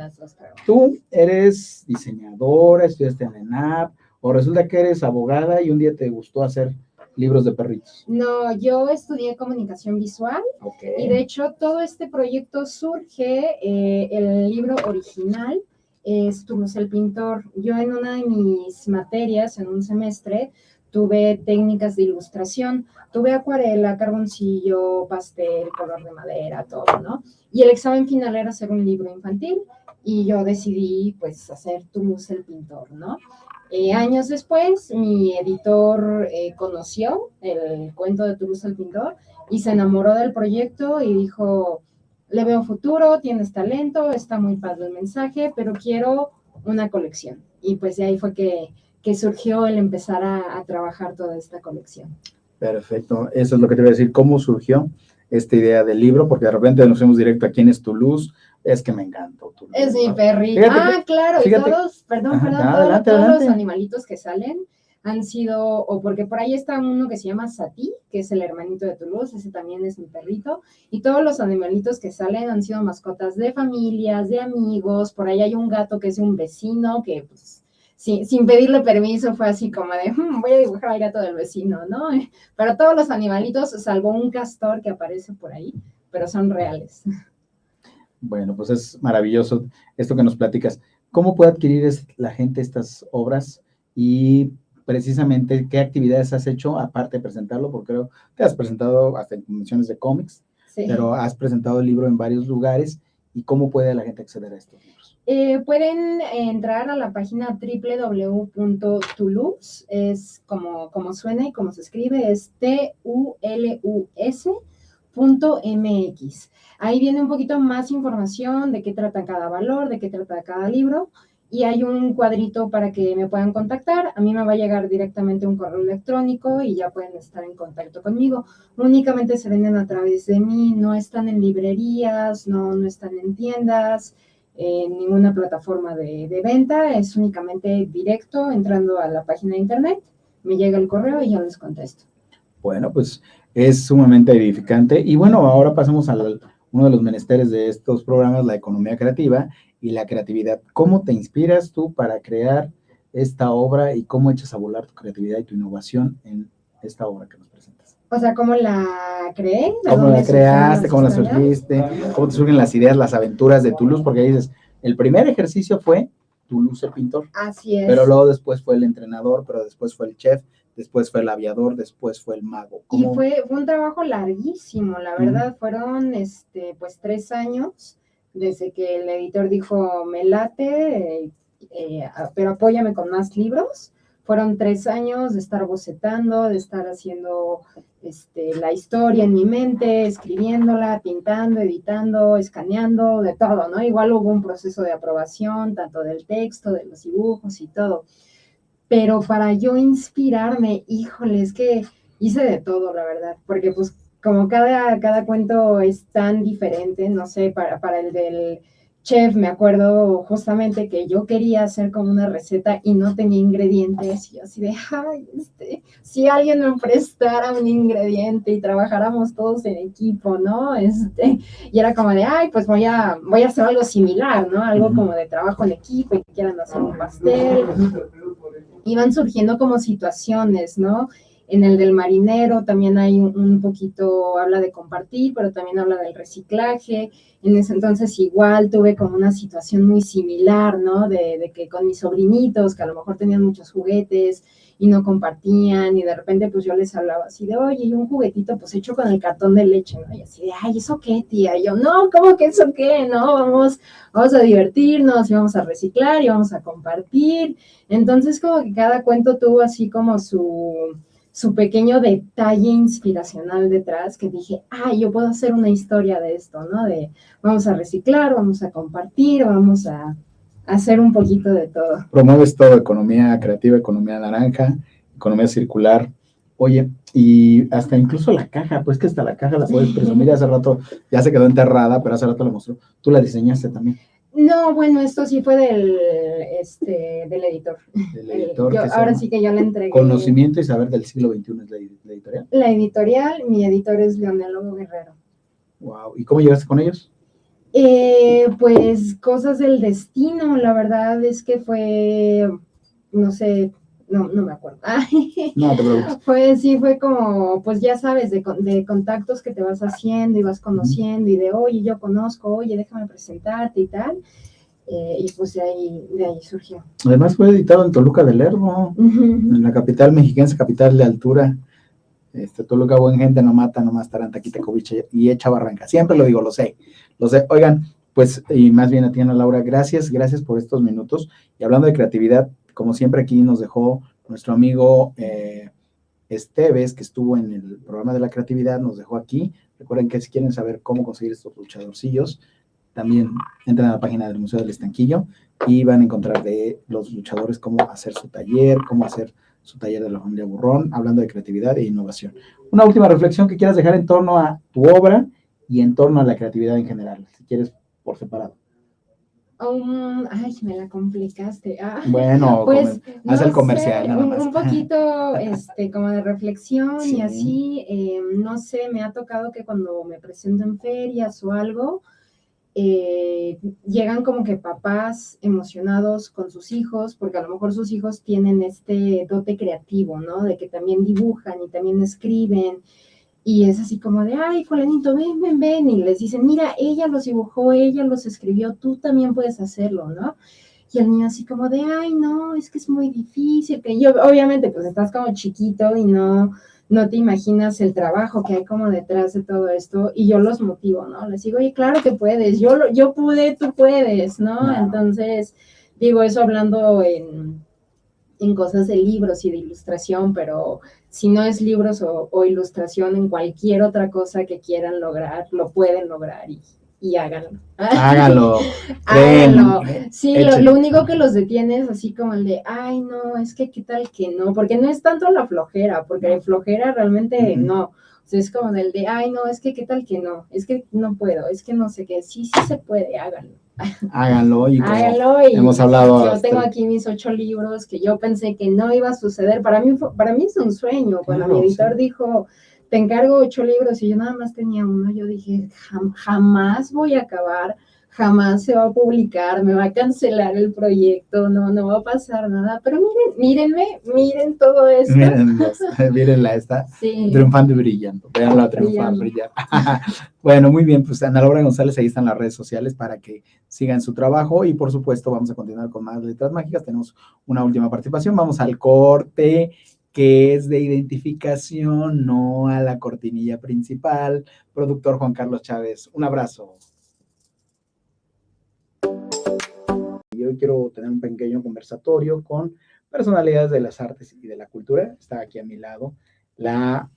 tú eres diseñadora, estudiaste en la ENAP, o resulta que eres abogada y un día te gustó hacer libros de perritos. No, yo estudié comunicación visual. Okay. Y de hecho todo este proyecto surge, el libro original es Toulouse el pintor. Yo en una de mis materias, en un semestre, tuve técnicas de ilustración, tuve acuarela, carboncillo, pastel, color de madera, todo, ¿no? Y el examen final era hacer un libro infantil y yo decidí pues hacer Toulouse el pintor, ¿no? Años después, mi editor conoció el cuento de Toulouse el pintor y se enamoró del proyecto y dijo, le veo futuro, tienes talento, está muy padre el mensaje, pero quiero una colección. Y pues de ahí fue que surgió el empezar a trabajar toda esta colección. Perfecto, eso es lo que te voy a decir, ¿cómo surgió esta idea del libro? Porque de repente nos fuimos directo a quién es Toulouse. Es que me encantó Toulouse, es mi ¿no? perrito. Claro, fíjate, y todos, todos los animalitos que salen han sido, o porque por ahí está uno que se llama Satie, que es el hermanito de Toulouse, ese también es mi perrito, y todos los animalitos que salen han sido mascotas de familias, de amigos. Por ahí hay un gato que es un vecino, que pues sin pedirle permiso fue así como de, voy a dibujar al gato del vecino, ¿no? Pero todos los animalitos, salvo un castor que aparece por ahí, pero son reales. Bueno, pues es maravilloso esto que nos platicas. ¿Cómo puede adquirir la gente estas obras? Y precisamente, ¿qué actividades has hecho aparte de presentarlo? Porque creo que has presentado hasta en convenciones de cómics, sí, pero has presentado el libro en varios lugares. ¿Y cómo puede la gente acceder a estos libros? Pueden entrar a la página www.toulouse, es como suena y como se escribe, es TULUS.mx. Ahí viene un poquito más información de qué trata cada valor, de qué trata cada libro, y hay un cuadrito para que me puedan contactar. A mí me va a llegar directamente un correo electrónico y ya pueden estar en contacto conmigo. Únicamente se venden a través de mí, no están en librerías, no están en tiendas, en ninguna plataforma de venta, es únicamente directo, entrando a la página de internet, me llega el correo y yo les contesto. Bueno, pues es sumamente edificante. Y bueno, ahora pasamos a uno de los menesteres de estos programas, la economía creativa y la creatividad. ¿Cómo te inspiras tú para crear esta obra y cómo echas a volar tu creatividad y tu innovación en esta obra que nos presentas? O sea, ¿cómo la creé? ¿Cómo la creaste? ¿Cómo la surgiste? ¿Cómo te surgen las ideas, las aventuras de Toulouse? Porque ahí dices, el primer ejercicio fue Toulouse el pintor. Así es. Pero luego después fue el entrenador, pero después fue el chef, después fue el aviador, después fue el mago. ¿Cómo? Y fue un trabajo larguísimo, la verdad. Fueron pues 3 años desde que el editor dijo, me late, pero apóyame con más libros. Fueron 3 años de estar bocetando, de estar haciendo la historia en mi mente, escribiéndola, pintando, editando, escaneando, de todo, ¿no? Igual hubo un proceso de aprobación, tanto del texto, de los dibujos y todo. Pero para yo inspirarme, híjole, es que hice de todo, la verdad, porque pues como cada cuento es tan diferente, no sé, para el del chef, me acuerdo justamente que yo quería hacer como una receta y no tenía ingredientes, y yo así de, ay, si alguien me prestara un ingrediente y trabajáramos todos en equipo, ¿no? Y era como de, ay, pues voy a hacer algo similar, ¿no? Algo como de trabajo en equipo y que quieran hacer un pastel. Iban surgiendo como situaciones, ¿no? En el del marinero también hay un poquito, habla de compartir, pero también habla del reciclaje. En ese entonces igual tuve como una situación muy similar, ¿no? De que con mis sobrinitos, que a lo mejor tenían muchos juguetes y no compartían, y de repente pues yo les hablaba así de, oye, y un juguetito pues hecho con el cartón de leche, ¿no? Y así de, ay, ¿eso qué, tía? Y yo, no, ¿cómo que eso qué? No, vamos a divertirnos y vamos a reciclar y vamos a compartir. Entonces como que cada cuento tuvo así como su pequeño detalle inspiracional detrás, que dije, yo puedo hacer una historia de esto, ¿no? De vamos a reciclar, vamos a compartir, vamos a hacer un poquito de todo. Promueves todo, economía creativa, economía naranja, economía circular. Oye, y hasta incluso la caja, pues que hasta la caja la puedes presumir. Hace rato ya se quedó enterrada, pero hace rato la mostró. Tú la diseñaste también. No, bueno, esto sí fue del editor. Del editor ahora sí que yo le entregué. Conocimiento y saber del siglo XXI es la editorial. La editorial, mi editor es Leonelo Guerrero. Wow, ¿y cómo llegaste con ellos? Pues cosas del destino, la verdad es que fue, no sé, no me acuerdo. No te preocupes. Fue como, pues ya sabes, de contactos que te vas haciendo y vas conociendo, y de, oye, yo conozco, oye, déjame presentarte y tal. Y pues de ahí surgió. Además fue editado en Toluca del Lerdo, en la capital mexiquense, capital de altura. Toluca, buen gente, no mata, no más Taranta, Quitecoviche y echa barranca. Siempre lo digo, lo sé. Oigan, pues, y más bien a ti, Ana Laura, gracias por estos minutos. Y hablando de creatividad, como siempre aquí nos dejó nuestro amigo Esteves, que estuvo en el programa de la creatividad, nos dejó aquí. Recuerden que si quieren saber cómo conseguir estos luchadorcillos, también entran a la página del Museo del Estanquillo y van a encontrar de los luchadores cómo hacer su taller, de la familia Burrón, hablando de creatividad e innovación. Una última reflexión que quieras dejar en torno a tu obra y en torno a la creatividad en general, si quieres por separado. Me la complicaste. Bueno, pues haz el comercial, nada más. Un poquito como de reflexión, sí. Y así, no sé, me ha tocado que cuando me presento en ferias o algo, llegan como que papás emocionados con sus hijos, porque a lo mejor sus hijos tienen este dote creativo, ¿no? De que también dibujan y también escriben, y es así como de, ay, fulanito, ven, y les dicen, mira, ella los dibujó, ella los escribió, tú también puedes hacerlo, ¿no? Y el niño así como de, ay, no, es que es muy difícil, que yo, obviamente, pues estás como chiquito y no te imaginas el trabajo que hay como detrás de todo esto, y yo los motivo, ¿no? Les digo, oye, claro que puedes, yo pude, tú puedes, ¿no? Wow. Entonces, digo eso hablando en cosas de libros y de ilustración, pero si no es libros o ilustración, en cualquier otra cosa que quieran lograr, lo pueden lograr y háganlo. Háganlo. Háganlo. Sí, lo único que los detiene es así como el de, ay, no, es que qué tal que no, porque no es tanto la flojera, porque la flojera realmente no. O sea, es como el de, ay, no, es que qué tal que no, es que no puedo, es que no sé qué, sí se puede, háganlo. Háganlo y hemos hablado. Yo tengo aquí mis 8 libros que yo pensé que no iba a suceder. Para mí es un sueño. Cuando mi editor dijo, te encargo 8 libros y yo nada más tenía uno, yo dije, jamás voy a acabar, jamás se va a publicar, me va a cancelar el proyecto, no va a pasar nada. Pero miren todo esto. Mírenla, está triunfando y brillando. Véanla a triunfar, brillar. Bueno, muy bien, pues Ana Laura González, ahí están las redes sociales para que sigan su trabajo y por supuesto vamos a continuar con más letras mágicas. Tenemos una última participación, vamos al corte que es de identificación, no a la cortinilla principal. Productor Juan Carlos Chávez, un abrazo. hoy quiero tener un pequeño conversatorio con personalidades de las artes y de la cultura. Está aquí a mi lado la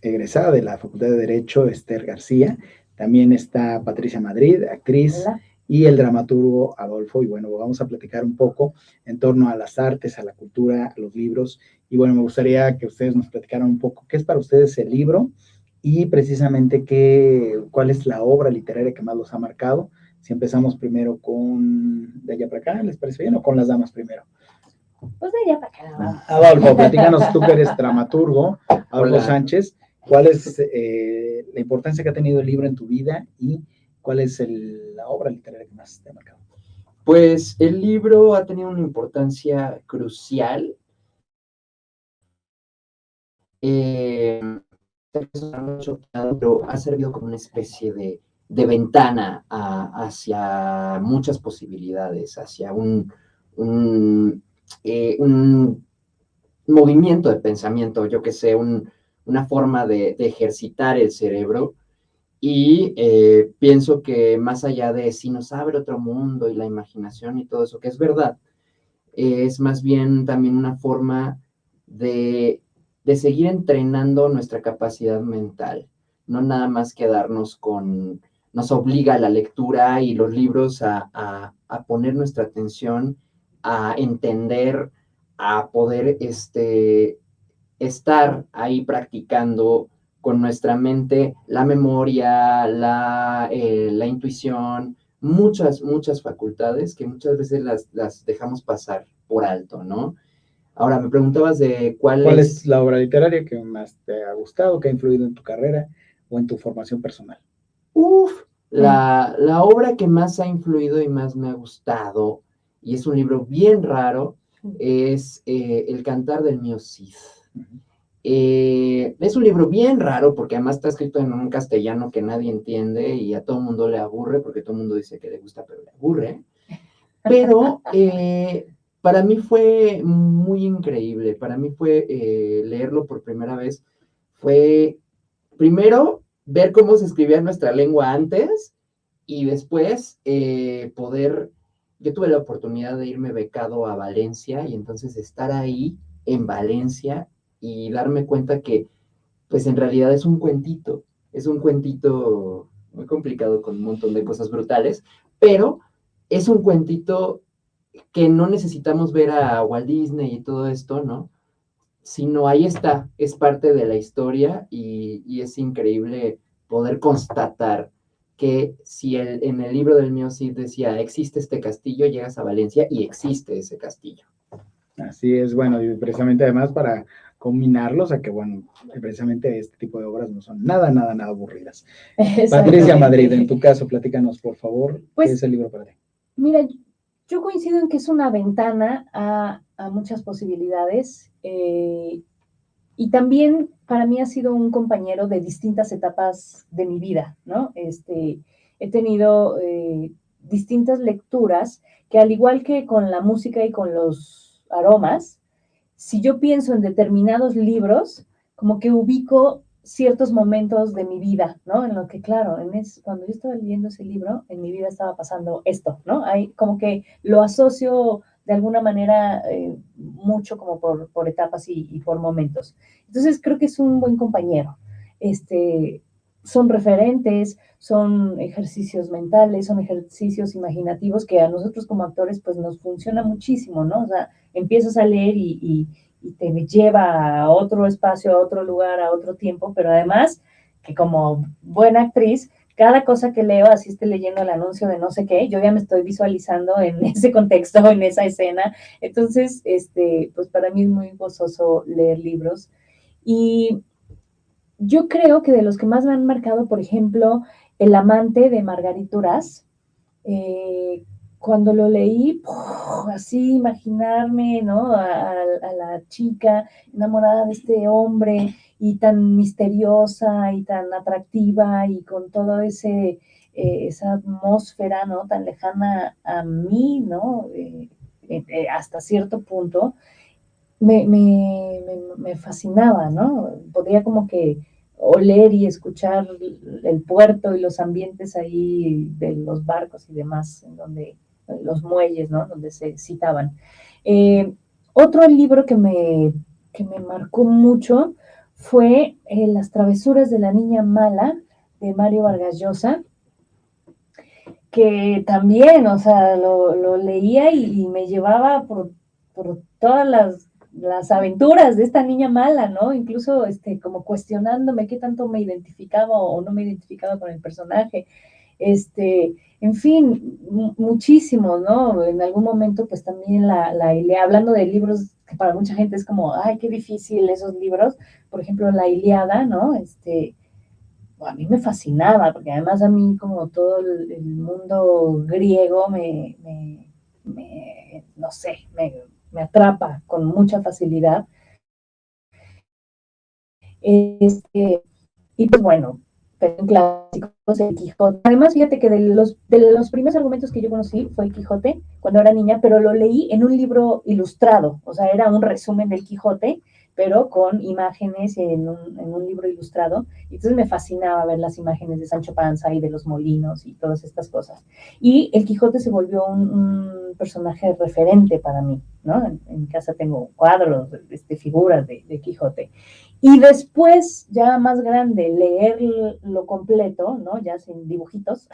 egresada de la Facultad de Derecho, Esther García. También está Patricia Madrid, actriz. Hola. Y el dramaturgo Adolfo. Y bueno, vamos a platicar un poco en torno a las artes, a la cultura, a los libros. Y bueno, me gustaría que ustedes nos platicaran un poco qué es para ustedes el libro y precisamente cuál es la obra literaria que más los ha marcado. Si empezamos primero con de allá para acá, ¿les parece bien? ¿O con las damas primero? Pues de allá para acá. Vamos. Adolfo, platícanos tú que eres dramaturgo, Adolfo Hola. Sánchez, ¿cuál es la importancia que ha tenido el libro en tu vida y cuál es la obra literaria que más te ha marcado? Pues el libro ha tenido una importancia crucial. Pero ha servido como una especie de ventana hacia muchas posibilidades, hacia un movimiento de pensamiento, yo que sé, una forma de ejercitar el cerebro. Y pienso que más allá de si nos abre otro mundo y la imaginación y todo eso, que es verdad, es más bien también una forma de seguir entrenando nuestra capacidad mental, no nada más quedarnos nos obliga la lectura y los libros a poner nuestra atención, a entender, a poder estar ahí practicando con nuestra mente la memoria, la intuición, muchas facultades que muchas veces las dejamos pasar por alto, ¿no? Ahora, me preguntabas de ¿Cuál es la obra literaria que más te ha gustado, que ha influido en tu carrera o en tu formación personal? La obra que más ha influido y más me ha gustado, y es un libro bien raro, es El Cantar del Mío Cid. Es un libro bien raro porque además está escrito en un castellano que nadie entiende y a todo el mundo le aburre porque todo el mundo dice que le gusta pero le aburre. Pero para mí fue muy increíble. Para mí fue leerlo por primera vez. Fue primero ver cómo se escribía en nuestra lengua antes y después poder... Yo tuve la oportunidad de irme becado a Valencia y entonces estar ahí en Valencia y darme cuenta que, pues en realidad es un cuentito muy complicado con un montón de cosas brutales, pero es un cuentito que no necesitamos ver a Walt Disney y todo esto, ¿no? Sino ahí está, es parte de la historia y es increíble poder constatar que si en el libro del Mío Cid decía, existe este castillo, llegas a Valencia y existe ese castillo. Así es, bueno, y precisamente además para combinarlos a que, bueno, precisamente este tipo de obras no son nada aburridas. Patricia Madrid, en tu caso, platícanos, por favor, pues, ¿qué es el libro para ti? Mira, yo coincido en que es una ventana a muchas posibilidades y también para mí ha sido un compañero de distintas etapas de mi vida, ¿no? He tenido distintas lecturas que al igual que con la música y con los aromas, si yo pienso en determinados libros, como que ubico ciertos momentos de mi vida, ¿no? En lo que, claro, cuando yo estaba leyendo ese libro, en mi vida estaba pasando esto, ¿no? Hay como que lo asocio de alguna manera mucho como por etapas y por momentos. Entonces creo que es un buen compañero. Son referentes, son ejercicios mentales, son ejercicios imaginativos que a nosotros como actores pues nos funciona muchísimo, ¿no? O sea, empiezas a leer y te lleva a otro espacio, a otro lugar, a otro tiempo, pero además que como buena actriz, cada cosa que leo, así esté leyendo el anuncio de no sé qué, yo ya me estoy visualizando en ese contexto, en esa escena. Entonces, pues para mí es muy gozoso leer libros. Y yo creo que de los que más me han marcado, por ejemplo, El amante de Marguerite Duras, cuando lo leí, así imaginarme, ¿no? A la chica enamorada de este hombre y tan misteriosa y tan atractiva y con toda esa atmósfera, ¿no? Tan lejana a mí, ¿no? Hasta cierto punto, me fascinaba, ¿no? Podía como que oler y escuchar el puerto y los ambientes ahí de los barcos y demás, en donde los muelles, ¿no? Donde se citaban. Otro libro que me marcó mucho fue Las travesuras de la niña mala, de Mario Vargas Llosa, que también, o sea, lo leía y me llevaba por todas las aventuras de esta niña mala, ¿no? Incluso como cuestionándome qué tanto me identificaba o no me identificaba con el personaje. En fin, muchísimo, ¿no? En algún momento, pues también la Ilíada, hablando de libros que para mucha gente es como, ay, qué difícil esos libros, por ejemplo, la Ilíada, ¿no? A mí me fascinaba, porque además a mí como todo el mundo griego no sé, me atrapa con mucha facilidad. Y pues bueno, clásicos el Quijote. Además, fíjate que de los primeros argumentos que yo conocí fue el Quijote cuando era niña, pero lo leí en un libro ilustrado, o sea, era un resumen del Quijote, pero con imágenes en un libro ilustrado. Y entonces me fascinaba ver las imágenes de Sancho Panza y de los molinos y todas estas cosas. Y el Quijote se volvió un personaje referente para mí, ¿no? En mi casa tengo cuadros, figuras de Quijote. Y después, ya más grande, leer lo completo, ¿no? Ya sin dibujitos,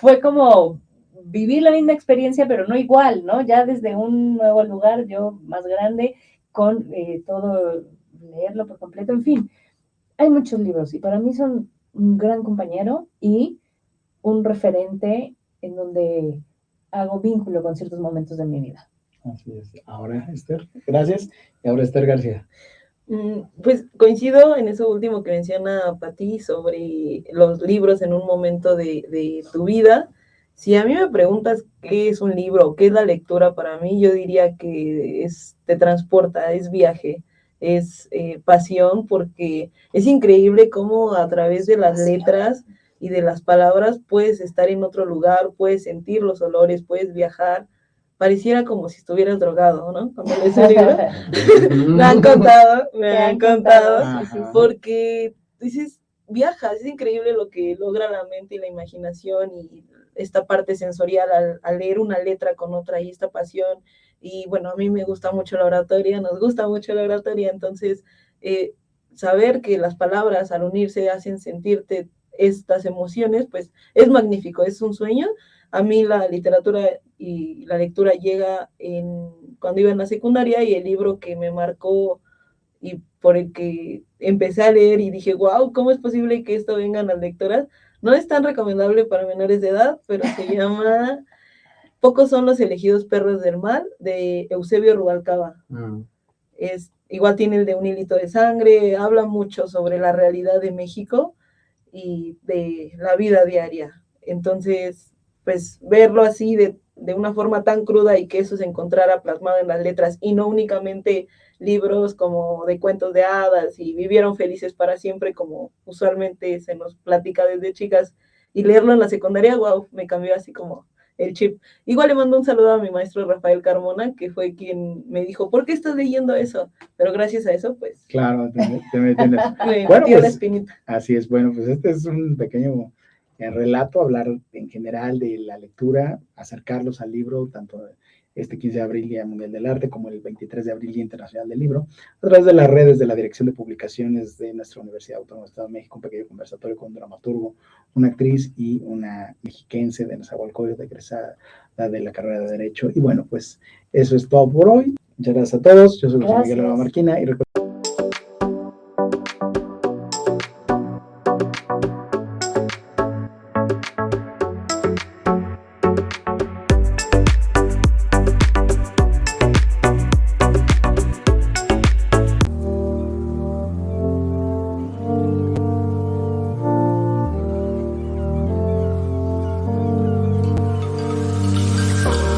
fue como vivir la misma experiencia, pero no igual, ¿no? Ya desde un nuevo lugar, yo más grande, con todo, leerlo por completo, en fin. Hay muchos libros y para mí son un gran compañero y un referente en donde hago vínculo con ciertos momentos de mi vida. Así es. Ahora, Esther, gracias. Y ahora Esther García. Pues coincido en eso último que menciona Pati sobre los libros en un momento de tu vida. Si a mí me preguntas qué es un libro o qué es la lectura para mí, yo diría que te transporta, es viaje, es pasión, porque es increíble cómo a través de las letras y de las palabras puedes estar en otro lugar, puedes sentir los olores, puedes viajar. Pareciera como si estuvieras drogado, ¿no? Cuando lees un libro. me han contado, porque dices, viajas, es increíble lo que logra la mente y la imaginación y esta parte sensorial al leer una letra con otra y esta pasión. Y bueno, a mí me gusta mucho la oratoria, nos gusta mucho la oratoria, entonces saber que las palabras al unirse hacen sentirte estas emociones, pues es magnífico, es un sueño. A mí la literatura y la lectura llega cuando iba en la secundaria, y el libro que me marcó y por el que empecé a leer y dije, wow, ¿cómo es posible que esto venga a las lectoras? No es tan recomendable para menores de edad, pero se llama Pocos son los elegidos perros del mal, de Eusebio Rubalcaba. Igual tiene el de Un hilito de sangre, habla mucho sobre la realidad de México y de la vida diaria. Entonces, pues verlo así de una forma tan cruda y que eso se encontrara plasmado en las letras y no únicamente libros como de cuentos de hadas y vivieron felices para siempre como usualmente se nos platica desde chicas, y leerlo en la secundaria, wow, me cambió así como el chip. Igual le mando un saludo a mi maestro Rafael Carmona, que fue quien me dijo, ¿por qué estás leyendo eso? Pero gracias a eso, pues... Claro, te metienes. me bueno, metió pues, la espinita. Así es, bueno, pues este es un pequeño relato, hablar en general de la lectura, acercarlos al libro, tanto este 15 de abril, Día Mundial del Arte, como el 23 de abril, Día Internacional del Libro, a través de las redes de la Dirección de Publicaciones de nuestra Universidad Autónoma del Estado de México, un pequeño conversatorio con un dramaturgo, una actriz y una mexiquense de Nezahualcóyotl, egresada de la carrera de Derecho. Y bueno, pues eso es todo por hoy. Muchas gracias a todos. Yo soy José Miguel Alba Marquina y recuerden